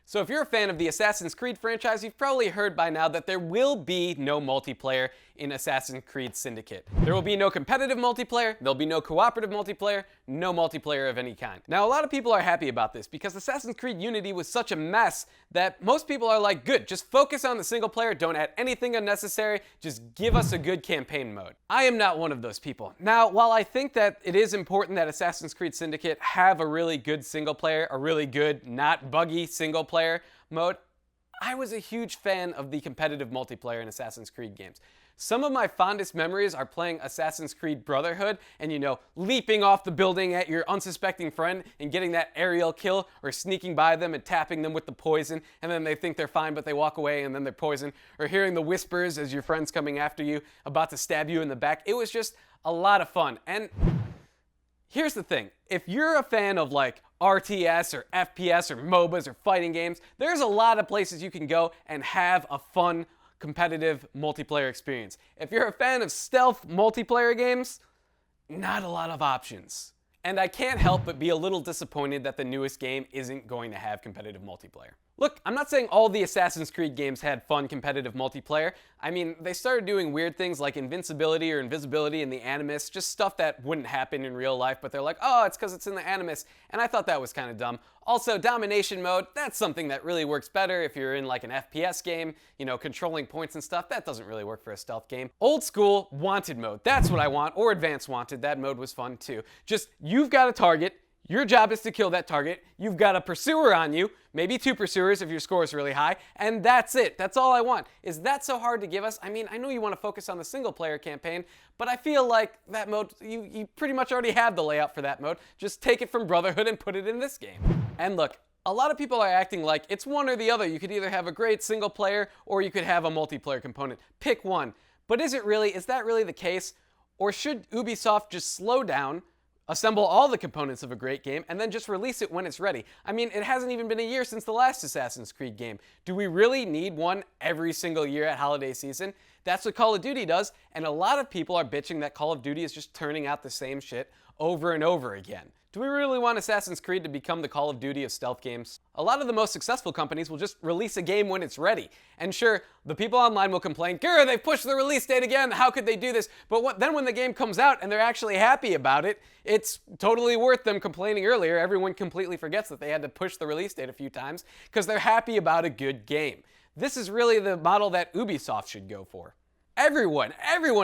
So if you're a fan of the Assassin's Creed franchise, you've probably heard by now that there will be no multiplayer in Assassin's Creed Syndicate. There will be no competitive multiplayer, there'll be no cooperative multiplayer, no multiplayer of any kind. Now a lot of people are happy about this because Assassin's Creed Unity was such a mess that most people are like, good, just focus on the single player, don't add anything unnecessary, just give us a good campaign mode. I am not one of those people. Now, while I think that it is important that Assassin's Creed Syndicate have a really good single player, a really good, not buggy single player mode, I was a huge fan of the competitive multiplayer in Assassin's Creed games. Some of my fondest memories are playing Assassin's Creed Brotherhood and, you know, leaping off the building at your unsuspecting friend and getting that aerial kill, or sneaking by them and tapping them with the poison, and then they think they're fine but they walk away and then they're poisoned, or hearing the whispers as your friend's coming after you, about to stab you in the back. It was just a lot of fun. And here's the thing, if you're a fan of like RTS or FPS or MOBAs or fighting games, there's a lot of places you can go and have a fun competitive multiplayer experience. If you're a fan of stealth multiplayer games, not a lot of options. And I can't help but be a little disappointed that the newest game isn't going to have competitive multiplayer. Look, I'm not saying all the Assassin's Creed games had fun competitive multiplayer. I mean, they started doing weird things like invincibility or invisibility in the Animus, just stuff that wouldn't happen in real life, but they're like, oh, it's because it's in the Animus, and I thought that was kind of dumb. Also, domination mode, that's something that really works better if you're in like an FPS game, you know, controlling points and stuff. That doesn't really work for a stealth game. Old school wanted mode, that's what I want, or advanced wanted, that mode was fun too. Just, you've got a target, your job is to kill that target, you've got a pursuer on you, maybe 2 pursuers if your score is really high, and that's it. That's all I want. Is that so hard to give us? I mean, I know you want to focus on the single player campaign, but I feel like that mode, you pretty much already have the layout for that mode. Just take it from Brotherhood and put it in this game. And look, a lot of people are acting like it's one or the other. You could either have a great single player or you could have a multiplayer component. Pick one. But is that really the case? Or should Ubisoft just slow down, assemble all the components of a great game, and then just release it when it's ready? I mean, it hasn't even been a year since the last Assassin's Creed game. Do we really need one every single year at holiday season? That's what Call of Duty does, and a lot of people are bitching that Call of Duty is just turning out the same shit over and over again. Do we really want Assassin's Creed to become the Call of Duty of stealth games? A lot of the most successful companies will just release a game when it's ready. And sure, the people online will complain, grr, they've pushed the release date again, how could they do this? But then when the game comes out and they're actually happy about it, it's totally worth them complaining earlier. Everyone completely forgets that they had to push the release date a few times because they're happy about a good game. This is really the model that Ubisoft should go for. Everyone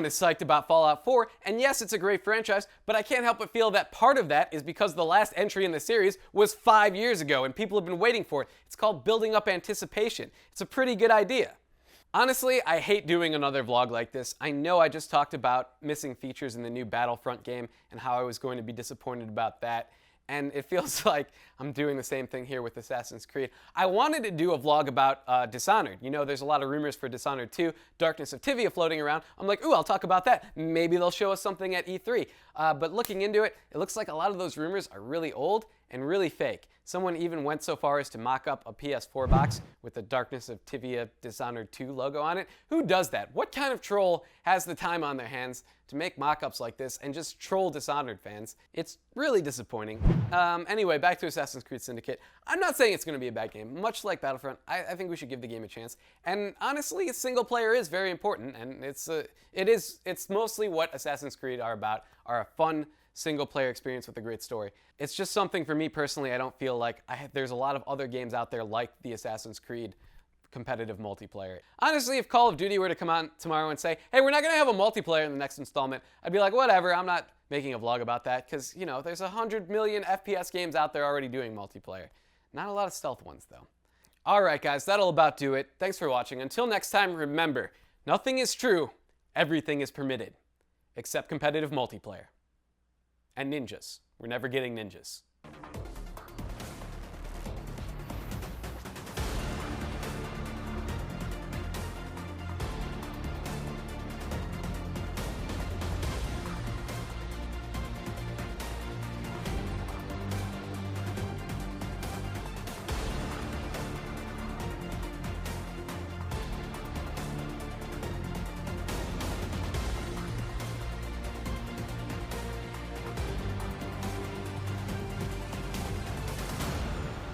is psyched about Fallout 4, and yes, it's a great franchise, but I can't help but feel that part of that is because the last entry in the series was 5 years ago, and people have been waiting for it. It's called building up anticipation. It's a pretty good idea. Honestly, I hate doing another vlog like this. I know I just talked about missing features in the new Battlefront game and how I was going to be disappointed about that. And it feels like I'm doing the same thing here with Assassin's Creed. I wanted to do a vlog about Dishonored. You know, there's a lot of rumors for Dishonored 2, Darkness of Tivia floating around. I'm like, ooh, I'll talk about that. Maybe they'll show us something at E3. But looking into it, it looks like a lot of those rumors are really old and really fake. Someone even went so far as to mock up a PS4 box with the Darkness of Tivia Dishonored 2 logo on it. Who does that? What kind of troll has the time on their hands to make mock-ups like this and just troll Dishonored fans? It's really disappointing. Anyway, back to Assassin's Creed Syndicate. I'm not saying it's going to be a bad game. Much like Battlefront, I think we should give the game a chance. And honestly, single player is very important, and it's mostly what Assassin's Creed are about, are a fun single player experience with a great story. It's just something for me personally, I don't feel like there's a lot of other games out there like the Assassin's Creed competitive multiplayer. Honestly, if Call of Duty were to come on tomorrow and say, hey, we're not going to have a multiplayer in the next installment, I'd be like, whatever, I'm not making a vlog about that, because, you know, there's 100 million FPS games out there already doing multiplayer. Not a lot of stealth ones, though. Alright guys, that'll about do it. Thanks for watching. Until next time, remember, nothing is true, everything is permitted, except competitive multiplayer. And ninjas. We're never getting ninjas.